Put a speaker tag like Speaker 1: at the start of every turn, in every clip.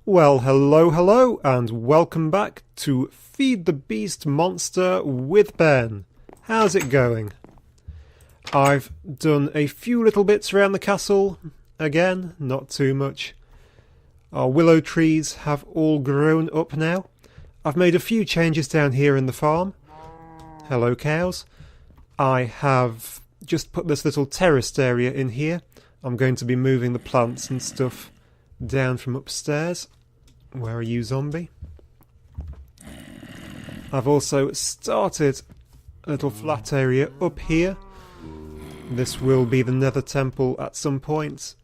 Speaker 1: Well, hello, and welcome back to Feed the Beast Monster with Ben. How's it going? I've done a few little bits around the castle. Again, not too much. Our willow trees have all grown up now. I've made a few changes down here in the farm. Hello, cows. I have just put this little terraced area in here. I'm going to be moving the plants and stuff down from upstairs. Where are you, zombie? I've also started a little flat area up here. This will be the Nether Temple at some point.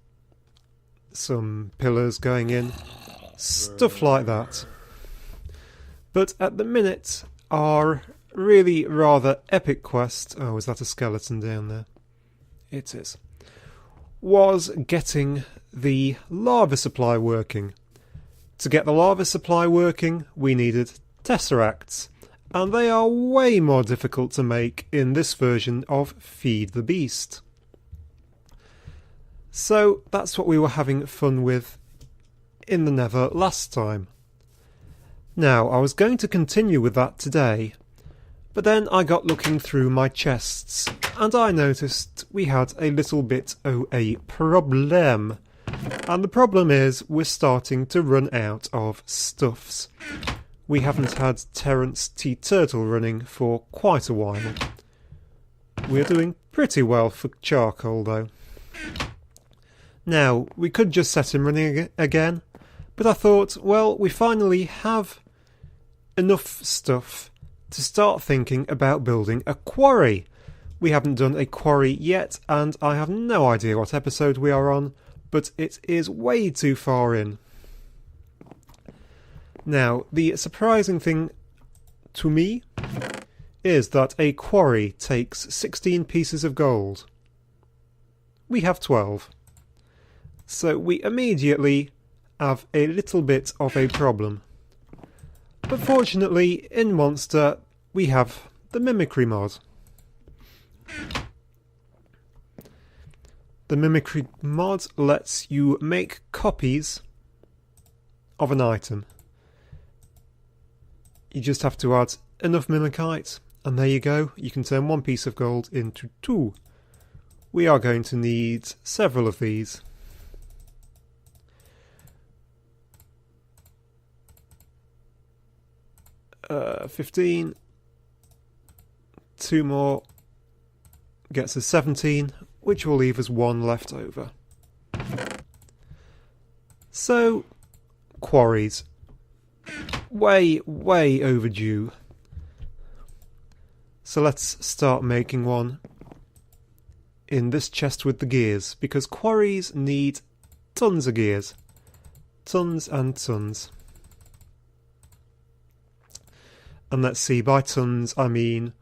Speaker 1: Some pillars going in. Stuff like that. But at the minute, our really rather epic quest... Oh, is that a skeleton down there? It is. Was getting the lava supply working. To get the lava supply working, we needed tesseracts, and they are way more difficult to make in this version of Feed the Beast. So that's what we were having fun with in the Nether last time. Now, I was going to continue with that today, but then I got looking through my chests, and I noticed we had a little bit of a problem. And the problem is, we're starting to run out of stuffs. We haven't had Terrence T. Turtle running for quite a while. We're doing pretty well for charcoal, though. Now, we could just set him running again, but I thought, well, we finally have enough stuff to start thinking about building a quarry. We haven't done a quarry yet, and I have no idea what episode we are on, but it is way too far in. Now, the surprising thing to me is that a quarry takes 16 pieces of gold. We have 12. So we immediately have a little bit of a problem. But fortunately, in Monster, we have the Mimicry mod. The Mimicry mod lets you make copies of an item. You just have to add enough Mimikite, and there you go. You can turn one piece of gold into two. We are going to need several of these. Uh, 15. Two more gets us 17, which will leave us one left over. So, quarries. Way overdue. So let's start making one in this chest with the gears, because quarries need tons of gears. Tons and tons. And let's see, by tons I mean,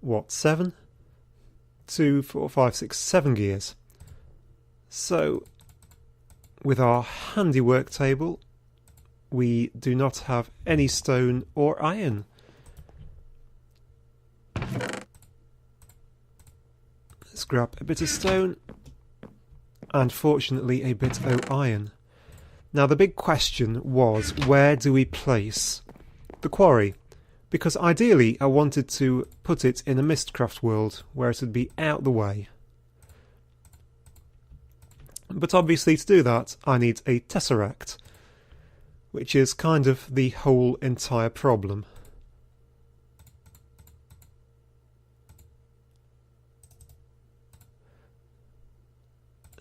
Speaker 1: what, 7? 2, 4, 5, 6, 7 gears. So, with our handiwork table, we do not have any stone or iron. Let's grab a bit of stone, and fortunately a bit of iron. Now the big question was, where do we place the quarry? Because ideally I wanted to put it in a Mistcraft world where it would be out the way. But obviously to do that I need a tesseract, which is kind of the whole entire problem.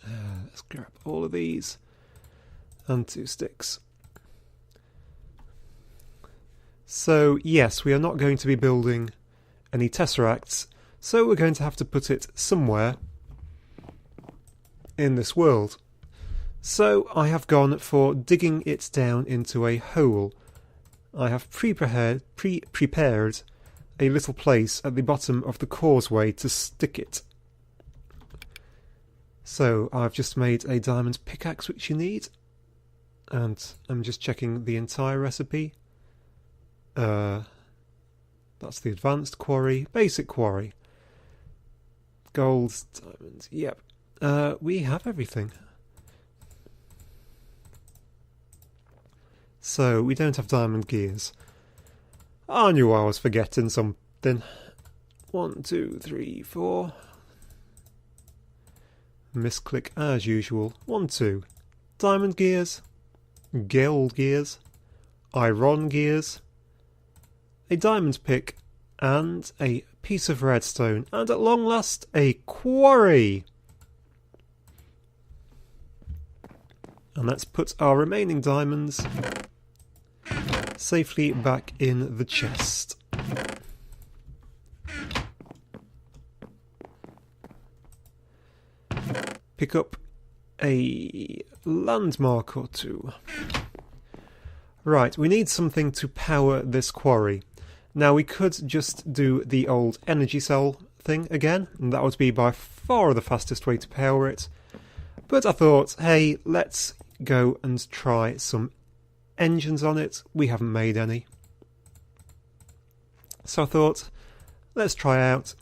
Speaker 1: Let's grab all of these and 2 sticks. So, yes, we are not going to be building any tesseracts, so we're going to have to put it somewhere in this world. So, I have gone for digging it down into a hole. I have prepared a little place at the bottom of the causeway to stick it. So, I've just made a diamond pickaxe, which you need, and I'm just checking the entire recipe. That's the advanced quarry, basic quarry. Gold, diamonds, yep. We have everything. So we don't have diamond gears. I knew I was forgetting something. 1, 2, 3, 4. Misclick as usual. 1, 2. Diamond gears. Gold gears. Iron gears. A diamond pick. And a piece of redstone. And at long last, a quarry. And let's put our remaining diamonds safely back in the chest. Pick up a landmark or two. Right, we need something to power this quarry. Now we could just do the old energy cell thing again, and that would be by far the fastest way to power it. But I thought, hey, let's go and try some engines on it. We haven't made any. So I thought, let's try out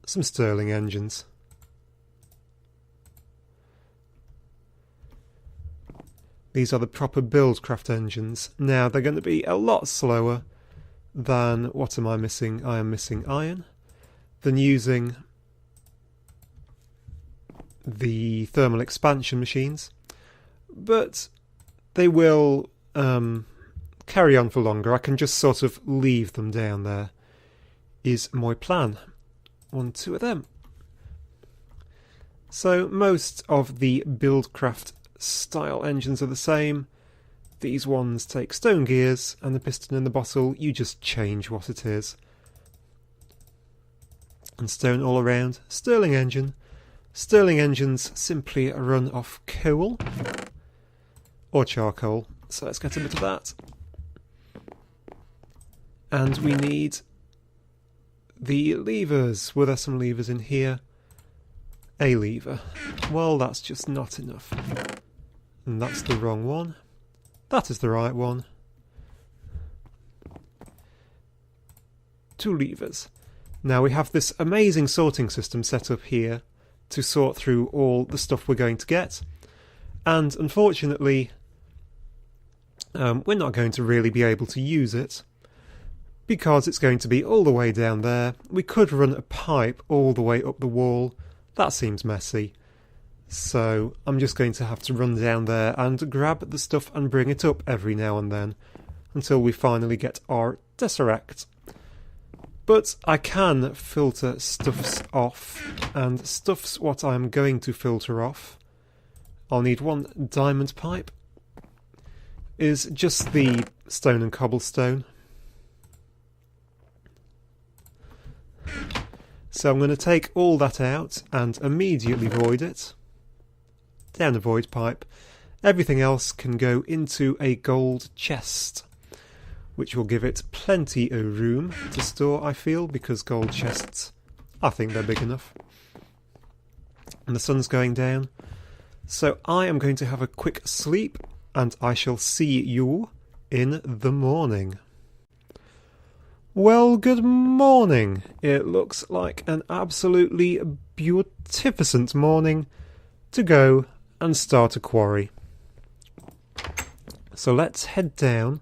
Speaker 1: some Stirling engines. These are the proper Buildcraft engines. Now, they're going to be a lot slower than... What am I missing? I am missing iron. Than using the thermal expansion machines. But they will carry on for longer. I can just sort of leave them down there, is my plan. 1, 2 of them. So most of the Buildcraft style engines are the same. These ones take stone gears, and the piston in the bottle, you just change what it is. And stone all around. Stirling engine. Stirling engines simply run off coal or charcoal. So let's get a bit of that. And we need the levers. Were there some levers in here? A lever. Well, that's just not enough. And that's the wrong one. That is the right one. 2 levers. Now we have this amazing sorting system set up here to sort through all the stuff we're going to get. And unfortunately, we're not going to really be able to use it because it's going to be all the way down there. We could run a pipe all the way up the wall. That seems messy. So I'm just going to have to run down there and grab the stuff and bring it up every now and then until we finally get our Tesseract. But I can filter stuffs off, and stuff's what I'm going to filter off. I'll need 1 diamond pipe. Is just the stone and cobblestone. So I'm going to take all that out and immediately void it. Down a void pipe. Everything else can go into a gold chest, which will give it plenty of room to store, I feel, because gold chests, I think they're big enough. And the sun's going down. So I am going to have a quick sleep, and I shall see you in the morning. Well, good morning. It looks like an absolutely beautificent morning to go and start a quarry. So let's head down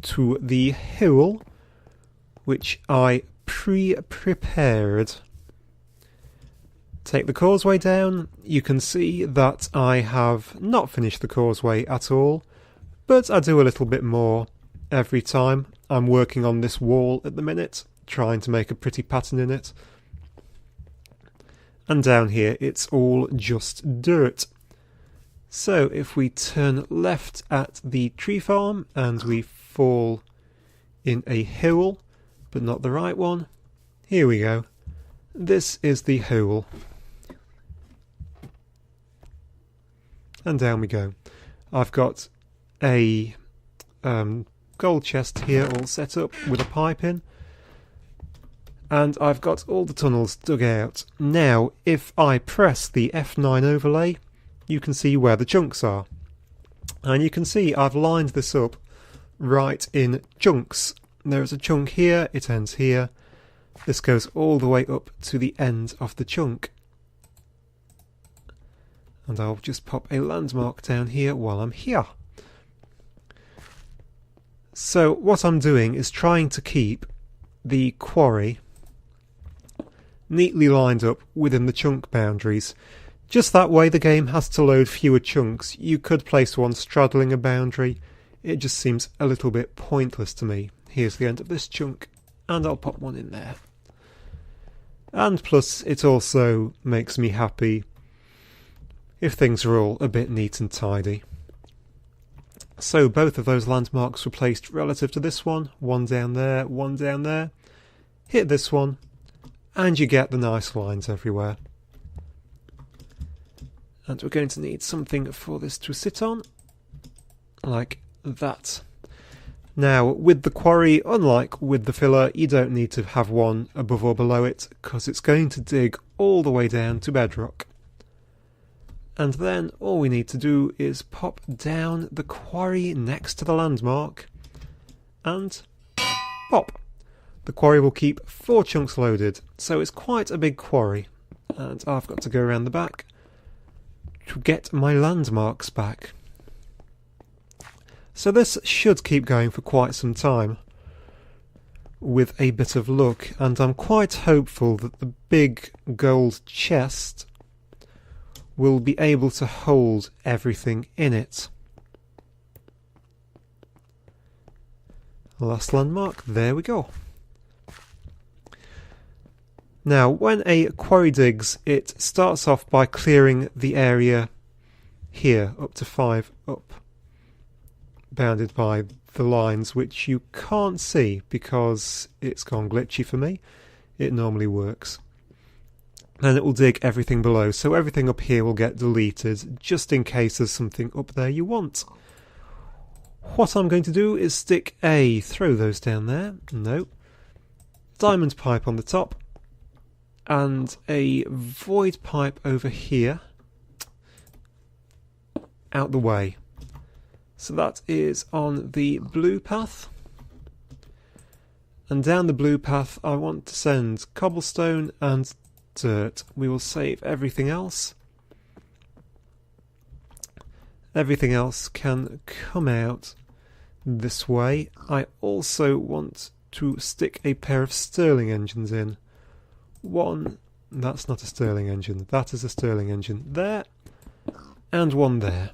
Speaker 1: to the hill, which I pre-prepared. Take the causeway down. You can see that I have not finished the causeway at all, but I do a little bit more every time. I'm working on this wall at the minute, trying to make a pretty pattern in it. And down here it's all just dirt. So if we turn left at the tree farm and we fall in a hole, but not the right one, here we go. This is the hole. And down we go. I've got a gold chest here all set up with a pipe in. And I've got all the tunnels dug out. Now, if I press the F9 overlay, you can see where the chunks are. And you can see I've lined this up right in chunks. There's a chunk here, it ends here. This goes all the way up to the end of the chunk. And I'll just pop a landmark down here while I'm here. So what I'm doing is trying to keep the quarry neatly lined up within the chunk boundaries. Just that way the game has to load fewer chunks. You could place one straddling a boundary. It just seems a little bit pointless to me. Here's the end of this chunk, and I'll pop one in there. And plus, it also makes me happy if things are all a bit neat and tidy. So both of those landmarks were placed relative to this one down there, one down there. Hit this one, and you get the nice lines everywhere. And we're going to need something for this to sit on, like that. Now, with the quarry, unlike with the filler, you don't need to have one above or below it, because it's going to dig all the way down to bedrock. And then all we need to do is pop down the quarry next to the landmark, and pop. The quarry will keep 4 chunks loaded, so it's quite a big quarry. And I've got to go around the back to get my landmarks back. So this should keep going for quite some time, with a bit of luck, and I'm quite hopeful that the big gold chest will be able to hold everything in it. Last landmark, there we go. Now, when a quarry digs, it starts off by clearing the area here, up to 5 up, bounded by the lines, which you can't see because it's gone glitchy for me. It normally works. And it will dig everything below, so everything up here will get deleted, just in case there's something up there you want. What I'm going to do is stick a, throw those down there, no, diamond pipe on the top, and a void pipe over here, out the way. So that is on the blue path. And down the blue path I want to send cobblestone and dirt. We will save everything else. Everything else can come out this way. I also want to stick a pair of Stirling engines in. One, that's not a Stirling engine, that is a Stirling engine there, and one there.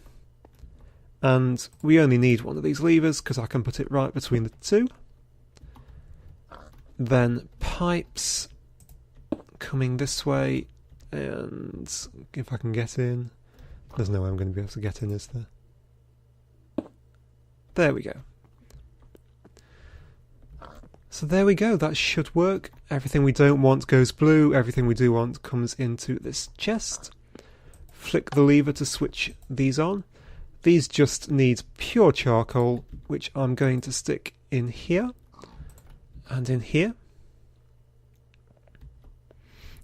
Speaker 1: And we only need one of these levers because I can put it right between the two. Then pipes coming this way, and if I can get in, there's no way I'm going to be able to get in, is there? There we go. So there we go, that should work. Everything we don't want goes blue, everything we do want comes into this chest. Flick the lever to switch these on. These just need pure charcoal, which I'm going to stick in here and in here.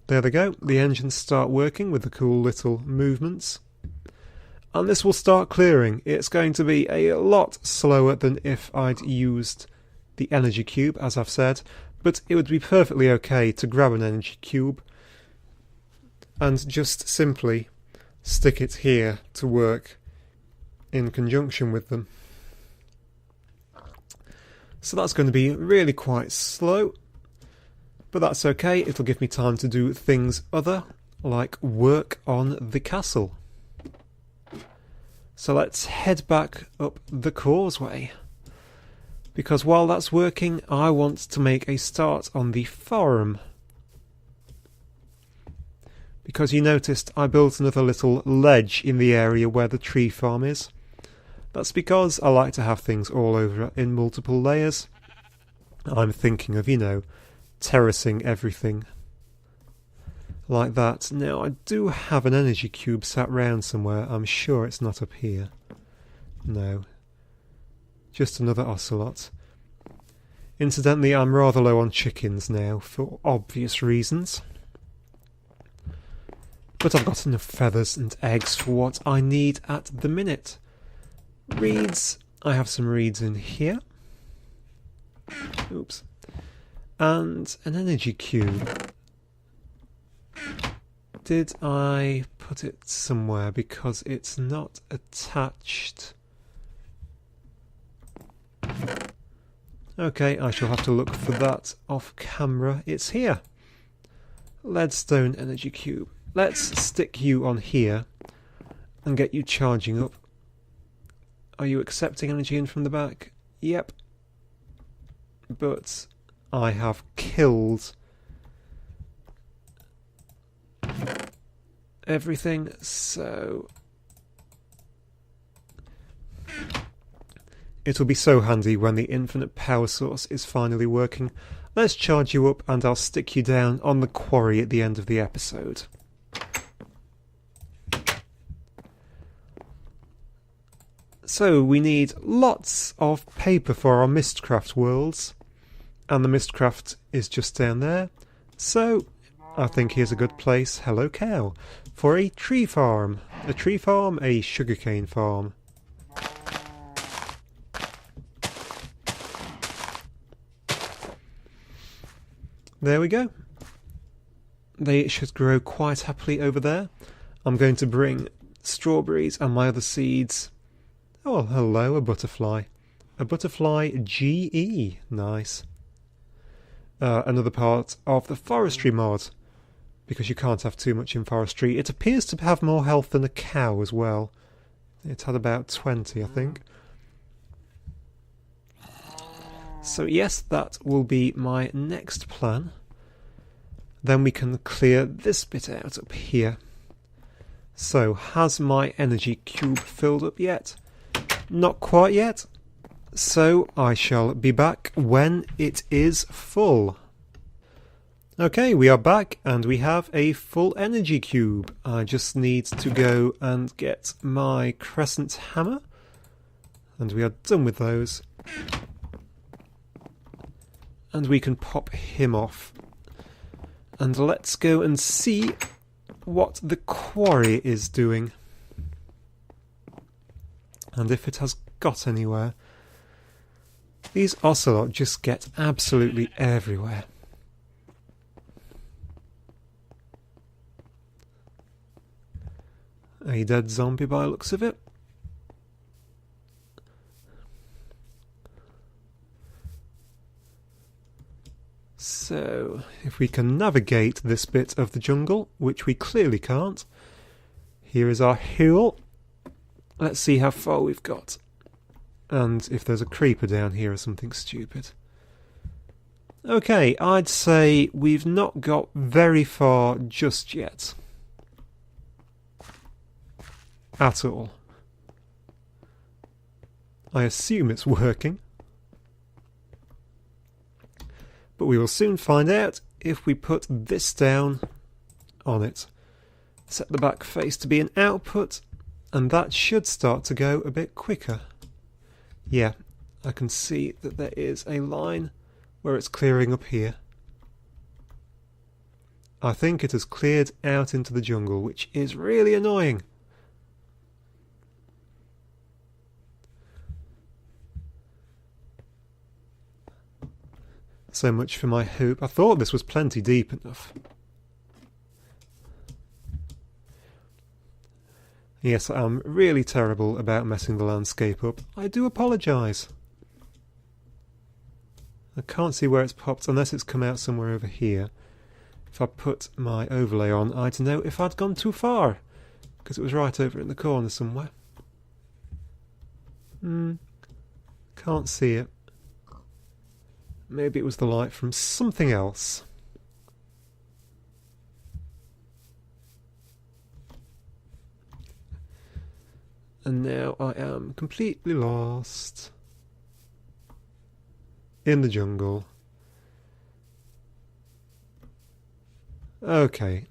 Speaker 1: There they go, the engines start working with the cool little movements. And this will start clearing. It's going to be a lot slower than if I'd used the energy cube, as I've said, but it would be perfectly okay to grab an energy cube and just simply stick it here to work in conjunction with them. So that's going to be really quite slow, but that's okay, it'll give me time to do things other, like work on the castle. So let's head back up the causeway, because while that's working I want to make a start on the farm. Because you noticed I built another little ledge in the area where the tree farm is. That's because I like to have things all over in multiple layers. I'm thinking of, you know, terracing everything like that. Now, I do have an energy cube sat round somewhere. I'm sure it's not up here. No. Just another ocelot. Incidentally, I'm rather low on chickens now, for obvious reasons. But I've got enough feathers and eggs for what I need at the minute. Reeds. I have some reeds in here. Oops. And an energy cube. Did I put it somewhere because it's not attached? Okay, I shall have to look for that off camera. It's here. Leadstone energy cube. Let's stick you on here and get you charging up. Are you accepting energy in from the back? Yep. But I have killed everything, so it'll be so handy when the infinite power source is finally working. Let's charge you up and I'll stick you down on the quarry at the end of the episode. So we need lots of paper for our Mistcraft worlds, and the Mistcraft is just down there. So I think here's a good place, hello cow, for a tree farm. A tree farm, a sugarcane farm. There we go. They should grow quite happily over there. I'm going to bring strawberries and my other seeds. Oh, hello, a butterfly. A butterfly GE. Nice. Another part of the forestry mod, because you can't have too much in forestry. It appears to have more health than a cow as well. It had about 20, I think. So yes, that will be my next plan. Then we can clear this bit out up here. So, has my energy cube filled up yet? Not quite yet. So, I shall be back when it is full. Okay, we are back and we have a full energy cube. I just need to go and get my crescent hammer. And we are done with those. And we can pop him off. And let's go and see what the quarry is doing. And if it has got anywhere. These ocelot just get absolutely everywhere. A dead zombie by the looks of it. So, if we can navigate this bit of the jungle, which we clearly can't. Here is our hill. Let's see how far we've got. And if there's a creeper down here or something stupid. Okay, I'd say we've not got very far just yet. At all. I assume it's working. But we will soon find out if we put this down on it. Set the back face to be an output, and that should start to go a bit quicker. Yeah, I can see that there is a line where it's clearing up here. I think it has cleared out into the jungle, which is really annoying. So much for my hoop. I thought this was plenty deep enough. Yes, I'm really terrible about messing the landscape up. I do apologise. I can't see where it's popped unless it's come out somewhere over here. If I put my overlay on, I'd know if I'd gone too far, because it was right over in the corner somewhere. Can't see it. Maybe it was the light from something else. And now I am completely lost in the jungle. Okay.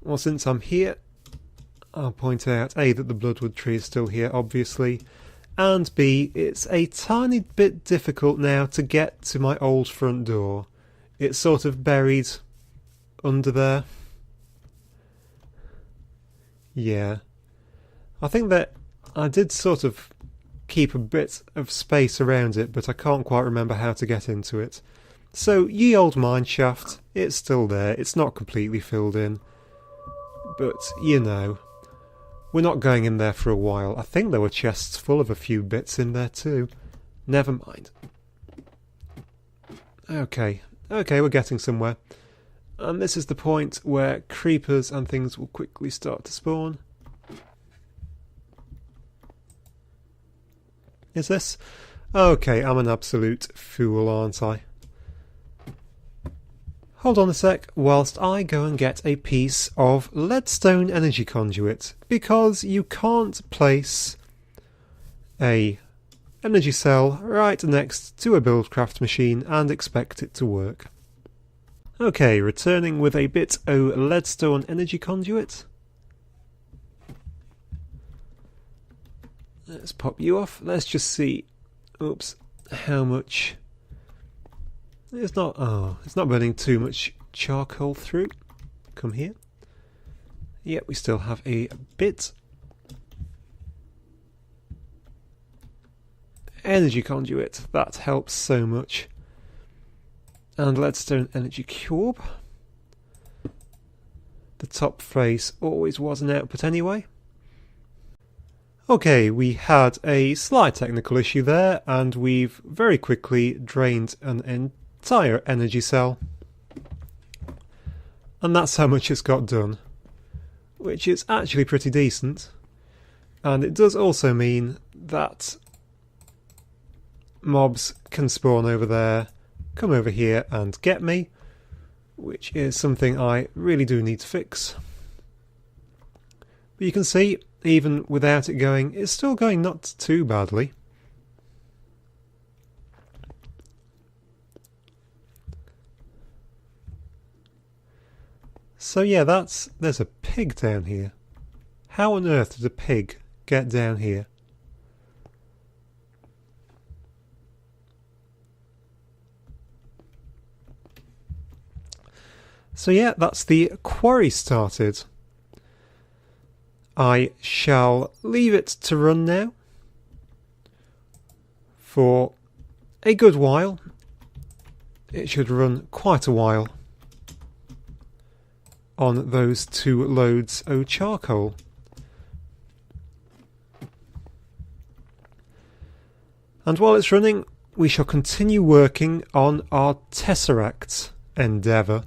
Speaker 1: Well, since I'm here, I'll point out A, that the bloodwood tree is still here, obviously, and B, it's a tiny bit difficult now to get to my old front door. It's sort of buried under there. Yeah. I think that I did sort of keep a bit of space around it, but I can't quite remember how to get into it. So, ye old mine shaft, it's still there. It's not completely filled in. But, you know. We're not going in there for a while. I think there were chests full of a few bits in there too. Never mind. Okay, we're getting somewhere. And this is the point where creepers and things will quickly start to spawn. Is this? Okay, I'm an absolute fool, aren't I? Hold on a sec whilst I go and get a piece of leadstone energy conduit, because you can't place a energy cell right next to a buildcraft machine and expect it to work. Okay, returning with a bit of leadstone energy conduit. Let's pop you off. Let's just see, oops, how much. It's not burning too much charcoal through. Come here. Yep, we still have a bit. Energy conduit, that helps so much. And leadstone energy cube. The top face always was an output anyway. Okay, we had a slight technical issue there, and we've very quickly drained an entire energy cell. And that's how much it's got done, which is actually pretty decent. And it does also mean that mobs can spawn over there, come over here and get me, which is something I really do need to fix. But you can see, even without it going, it's still going not too badly. So yeah, there's a pig down here. How on earth did a pig get down here? So yeah, that's the quarry started. I shall leave it to run now for a good while. It should run quite a while on those 2 loads of charcoal. And while it's running, we shall continue working on our Tesseract endeavour.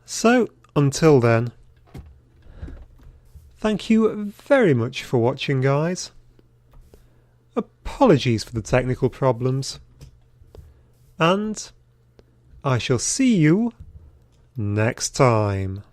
Speaker 1: So, until then, thank you very much for watching, guys. Apologies for the technical problems. And I shall see you next time.